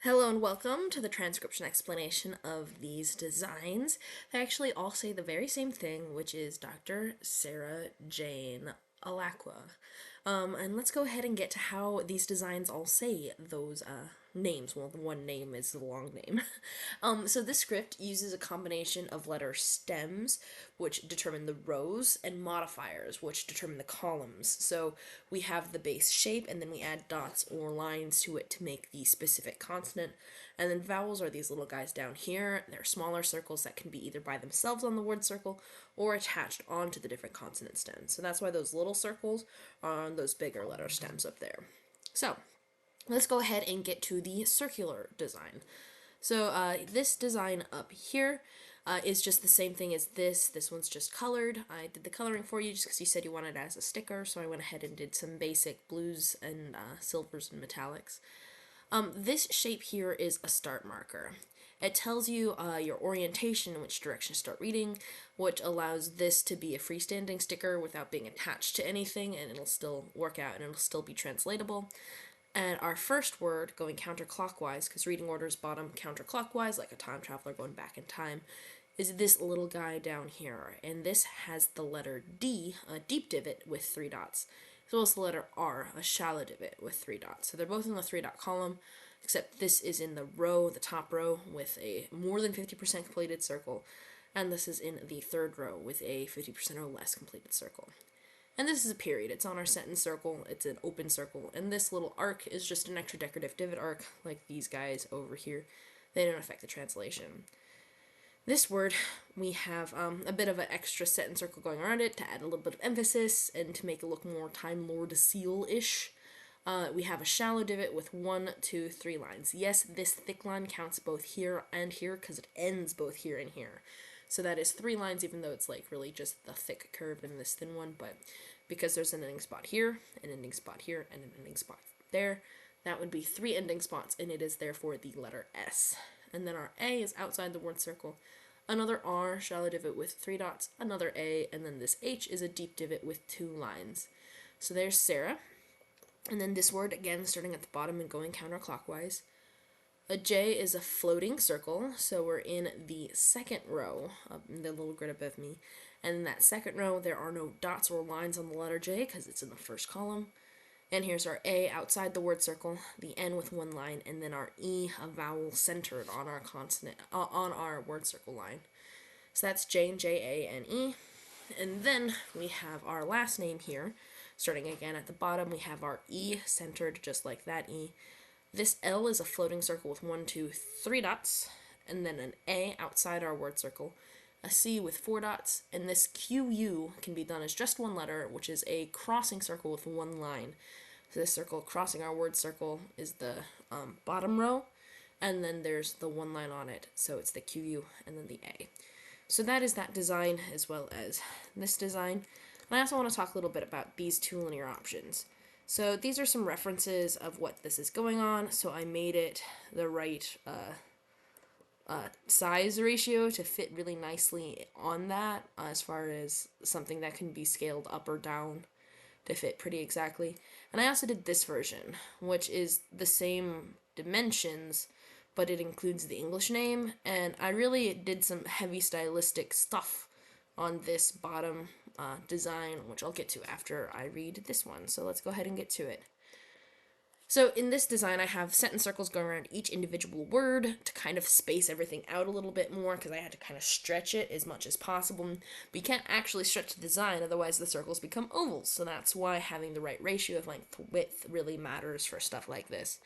Hello and welcome to the transcription explanation of these designs. They actually all say the very same thing, which is Dr. Sarah Jane Alacqua. And let's go ahead and get to how these designs all say those names. Well, the one name is the long name. So this script uses a combination of letter stems, which determine the rows, and modifiers, which determine the columns. So we have the base shape, and then we add dots or lines to it to make the specific consonant. And then vowels are these little guys down here. They're smaller circles that can be either by themselves on the word circle or attached onto the different consonant stems. So that's why those little circles are on those bigger letter stems up there. So let's go ahead and get to the circular design. So this design up here is just the same thing as this. This one's just colored. I did the coloring for you just because you said you wanted it as a sticker, so I went ahead and did some basic blues and silvers and metallics. This shape here is a start marker. It tells you your orientation in which direction to start reading, which allows this to be a freestanding sticker without being attached to anything, and it'll still work out and it'll still be translatable. And our first word, going counterclockwise, because reading order is bottom counterclockwise, like a time traveler going back in time, is this little guy down here. And this has the letter D, a deep divot with 3 dots, as well as the letter R, a shallow divot with 3 dots. So they're both in the 3-dot column, except this is in the row, the top row, with a more than 50% completed circle, and this is in the third row with a 50% or less completed circle. And this is a period. It's on our sentence circle. It's an open circle. And this little arc is just an extra decorative divot arc, like these guys over here. They don't affect the translation. This word, we have a bit of an extra sentence circle going around it to add a little bit of emphasis and to make it look more Time Lord Seal-ish. We have a shallow divot with 1, 2, 3 lines. Yes, this thick line counts both here and here because it ends both here and here. So that is 3 lines, even though it's like really just the thick curve and this thin one, but because there's an ending spot here, an ending spot here, and an ending spot there, that would be 3 ending spots, and it is therefore the letter S. And then our A is outside the word circle, another R, shallow divot with 3 dots, another A, and then this H is a deep divot with 2 lines. So there's Sarah. And then this word, again, starting at the bottom and going counterclockwise. A J is a floating circle, so we're in the second row, in the little grid above me. And in that second row, there are no dots or lines on the letter J because it's in the first column. And here's our A outside the word circle, the N with 1 line, and then our E, a vowel centered on our consonant, on our word circle line. So that's J and J, A, and E. And then we have our last name here. Starting again at the bottom, we have our E centered just like that E. This L is a floating circle with 1, 2, 3 dots, and then an A outside our word circle, a C with 4 dots, and this QU can be done as just one letter, which is a crossing circle with 1 line. So this circle crossing our word circle is the bottom row, and then there's the 1 line on it, so it's the QU and then the A. So that is that design as well as this design. And I also want to talk a little bit about these 2 linear options. So these are some references of what this is going on, so I made it the right size ratio to fit really nicely on that, as far as something that can be scaled up or down to fit pretty exactly. And I also did this version, which is the same dimensions, but it includes the English name, and I really did some heavy stylistic stuff on this bottom design, which I'll get to after I read this one. So let's go ahead and get to it. So in this design, I have sentence circles going around each individual word to kind of space everything out a little bit more, because I had to kind of stretch it as much as possible. But you can't actually stretch the design, otherwise the circles become ovals. So that's why having the right ratio of length to width really matters for stuff like this.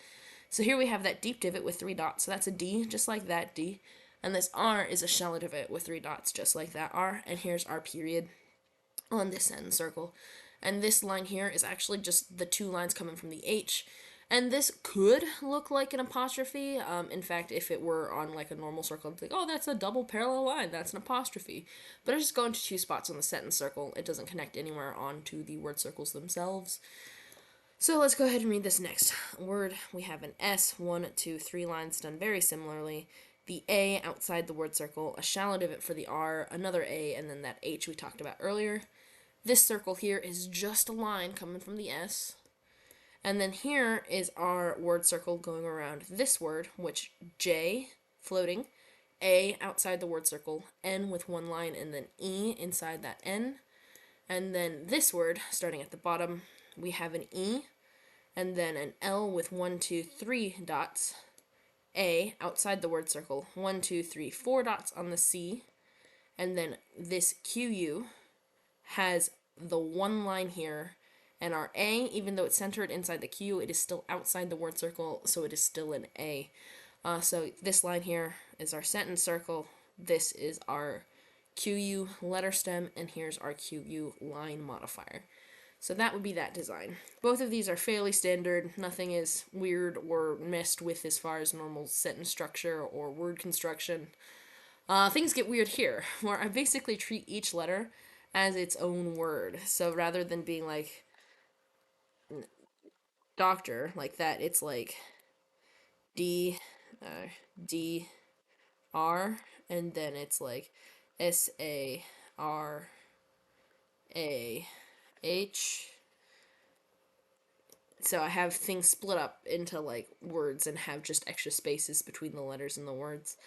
So here we have that deep divot with 3 dots. So that's a D, just like that D. And this R is a shallow divot with 3 dots, just like that R. And here's our period on this sentence circle. And this line here is actually just the 2 lines coming from the H. And this could look like an apostrophe. In fact, if it were on like a normal circle, I'd think, oh, that's a double parallel line, that's an apostrophe. But I just go into 2 spots on the sentence circle. It doesn't connect anywhere onto the word circles themselves. So let's go ahead and read this next word. We have an S, 1, 2, 3 lines done very similarly. The A outside the word circle, a shallow divot for the R, another A, and then that H we talked about earlier. This circle here is just a line coming from the S. And then here is our word circle going around this word, which J floating, A outside the word circle, N with one line, and then E inside that N. And then this word, starting at the bottom, we have an E, and then an L with 1, 2, 3 dots, A outside the word circle, 1, 2, 3, 4 dots on the C, and then this QU has the one line here, and our A, even though it's centered inside the Q, it is still outside the word circle, so it is still an A. So this line here is our sentence circle, this is our QU letter stem, and here's our QU line modifier. So that would be that design. Both of these are fairly standard. Nothing is weird or messed with as far as normal sentence structure or word construction. Things get weird here, where I basically treat each letter as its own word. So rather than being like doctor like that, it's like D, D, R, and then it's like SARAH. So I have things split up into like words and have just extra spaces between the letters and the words.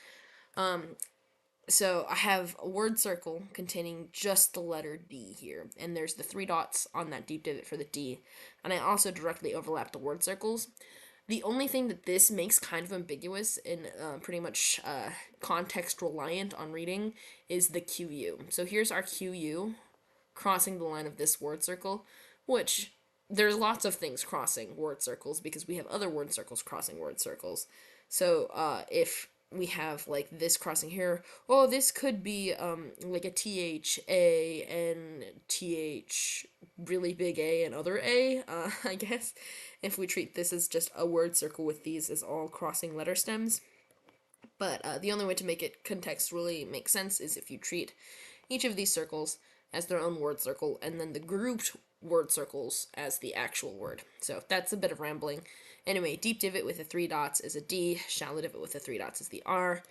So I have a word circle containing just the letter D here, and there's the 3 dots on that deep divot for the D, and I also directly overlap the word circles. The only thing that this makes kind of ambiguous and pretty much context reliant on reading is the QU. So here's our QU crossing the line of this word circle, which there's lots of things crossing word circles because we have other word circles crossing word circles. So if we have like this crossing here, oh, this could be like a TH, A, and TH, really big A, and other A, I guess, if we treat this as just a word circle with these as all crossing letter stems. But the only way to make it contextually make sense is if you treat each of these circles as their own word circle, and then the grouped word circles as the actual word. So that's a bit of rambling. Anyway, deep divot with the 3 dots is a D, shallow divot with the 3 dots is the R.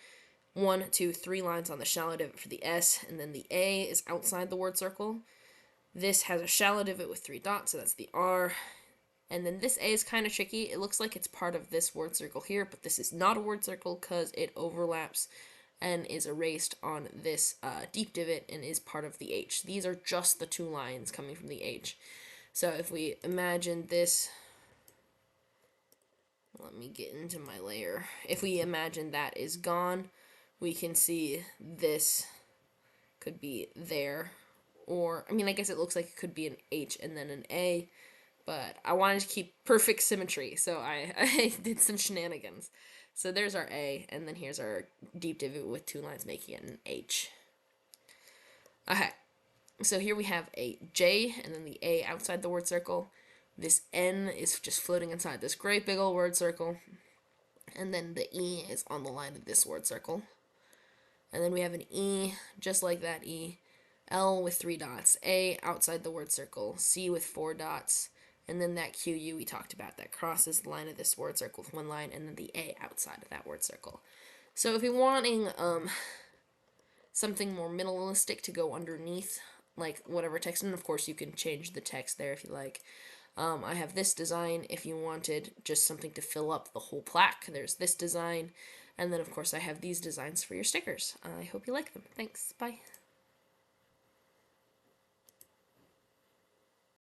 1, 2, 3 lines on the shallow divot for the S, and then the A is outside the word circle. This has a shallow divot with 3 dots, so that's the R. And then this A is kind of tricky. It looks like it's part of this word circle here, but this is not a word circle because it overlaps and is erased on this deep divot and is part of the H. These are just the 2 lines coming from the H. So if we imagine this, let me get into my layer. If we imagine that is gone, we can see this could be there. Or, I mean, I guess it looks like it could be an H and then an A, but I wanted to keep perfect symmetry, so I did some shenanigans. So there's our A, and then here's our deep divot with 2 lines making it an H. Okay, so here we have a J, and then the A outside the word circle. This N is just floating inside this great big old word circle. And then the E is on the line of this word circle. And then we have an E, just like that E. L with 3 dots. A outside the word circle. C with 4 dots. And then that QU we talked about that crosses the line of this word circle with 1 line. And then the A outside of that word circle. So if you're wanting something more minimalistic to go underneath, like whatever text, and of course you can change the text there if you like. I have this design. If you wanted just something to fill up the whole plaque, there's this design. And then, of course, I have these designs for your stickers. I hope you like them. Thanks. Bye.